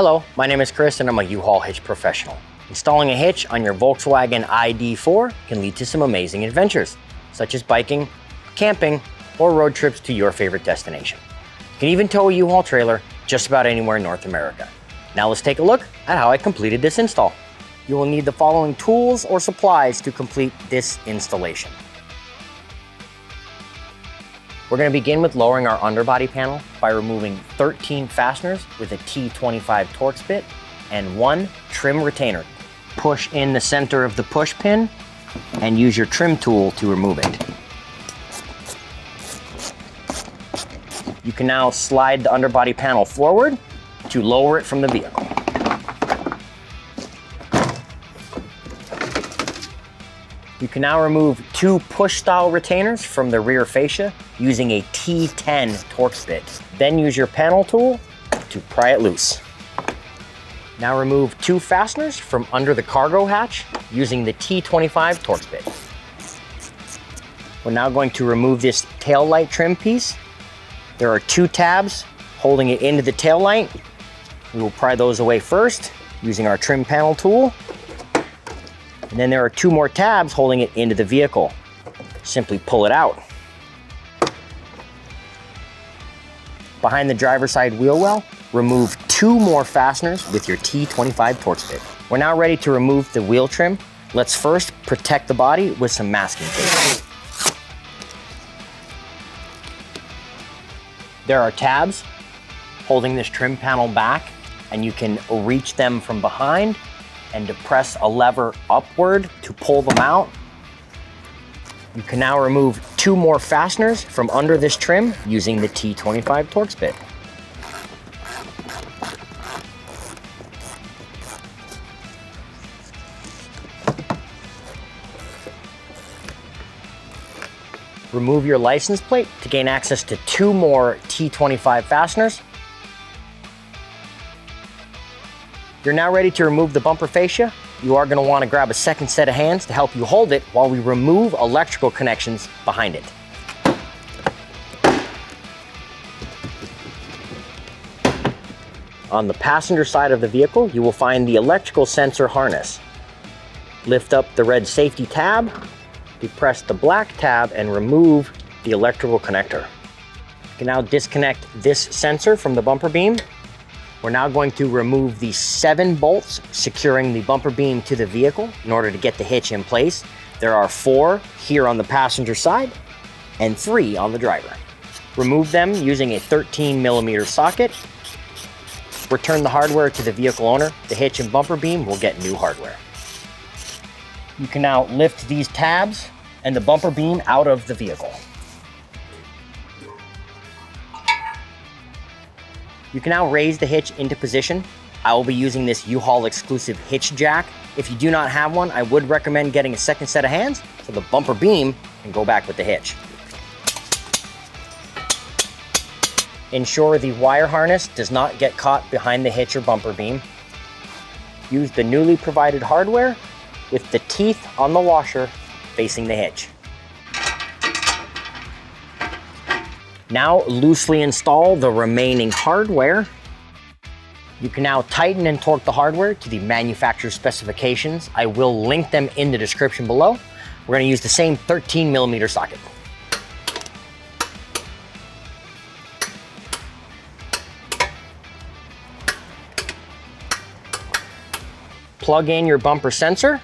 Hello, my name is Chris and I'm a U-Haul hitch professional. Installing a hitch on your Volkswagen ID.4 can lead to some amazing adventures, such as biking, camping, or road trips to your favorite destination. You can even tow a U-Haul trailer just about anywhere in North America. Now let's take a look at how I completed this install. You will need the following tools or supplies to complete this installation. We're going to begin with lowering our underbody panel by removing 13 fasteners with a T25 Torx bit and 1 trim retainer. Push in the center of the push pin and use your trim tool to remove it. You can now slide the underbody panel forward to lower it from the vehicle. You can now remove 2 push-style retainers from the rear fascia using a T10 Torx bit. Then use your panel tool to pry it loose. Now remove 2 fasteners from under the cargo hatch using the T25 Torx bit. We're now going to remove this taillight trim piece. There are 2 tabs holding it into the taillight. We will pry those away first using our trim panel tool. And then there are 2 more tabs holding it into the vehicle. Simply pull it out. Behind the driver's side wheel well, remove 2 more fasteners with your T25 Torx bit. We're now ready to remove the wheel trim. Let's first protect the body with some masking tape. There are tabs holding this trim panel back, and you can reach them from behind and depress a lever upward to pull them out. You can now remove 2 more fasteners from under this trim using the T25 Torx bit. Remove your license plate to gain access to 2 more T25 fasteners. You're now ready to remove the bumper fascia. You are going to want to grab a second set of hands to help you hold it while we remove electrical connections behind it. On the passenger side of the vehicle, you will find the electrical sensor harness. Lift up the red safety tab, depress the black tab, and remove the electrical connector. You can now disconnect this sensor from the bumper beam. We're now going to remove the 7 bolts securing the bumper beam to the vehicle in order to get the hitch in place. There are 4 here on the passenger side and 3 on the driver. Remove them using a 13mm socket. Return the hardware to the vehicle owner. The hitch and bumper beam will get new hardware. You can now lift these tabs and the bumper beam out of the vehicle. You can now raise the hitch into position. I will be using this U-Haul exclusive hitch jack. If you do not have one, I would recommend getting a second set of hands so the bumper beam can go back with the hitch. Ensure the wire harness does not get caught behind the hitch or bumper beam. Use the newly provided hardware with the teeth on the washer facing the hitch. Now loosely install the remaining hardware. You can now tighten and torque the hardware to the manufacturer's specifications. I will link them in the description below. We're going to use the same 13mm socket. Plug in your bumper sensor.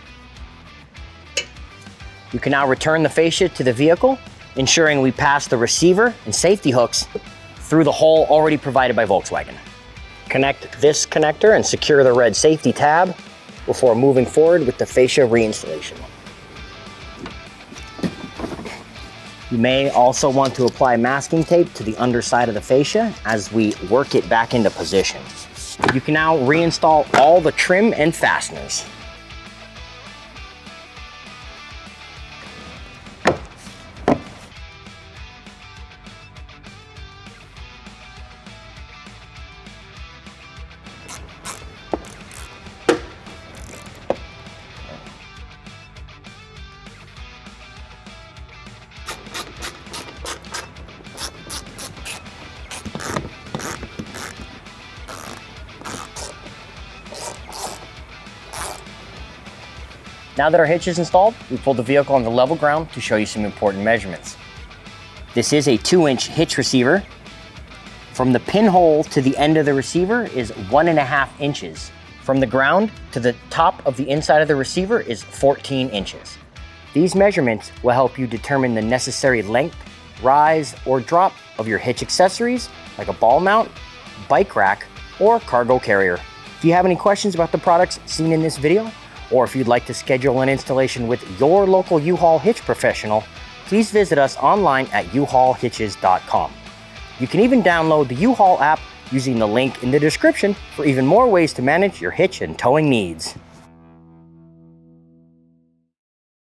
You can now return the fascia to the vehicle, ensuring we pass the receiver and safety hooks through the hole already provided by Volkswagen. Connect this connector and secure the red safety tab before moving forward with the fascia reinstallation. You may also want to apply masking tape to the underside of the fascia as we work it back into position. You can now reinstall all the trim and fasteners. Now that our hitch is installed, we pulled the vehicle on the level ground to show you some important measurements. This is a 2-inch hitch receiver. From the pinhole to the end of the receiver is 1.5 inches. From the ground to the top of the inside of the receiver is 14 inches. These measurements will help you determine the necessary length, rise, or drop of your hitch accessories like a ball mount, bike rack, or cargo carrier. If you have any questions about the products seen in this video, or if you'd like to schedule an installation with your local U-Haul hitch professional, please visit us online at uhaulhitches.com. You can even download the U-Haul app using the link in the description for even more ways to manage your hitch and towing needs.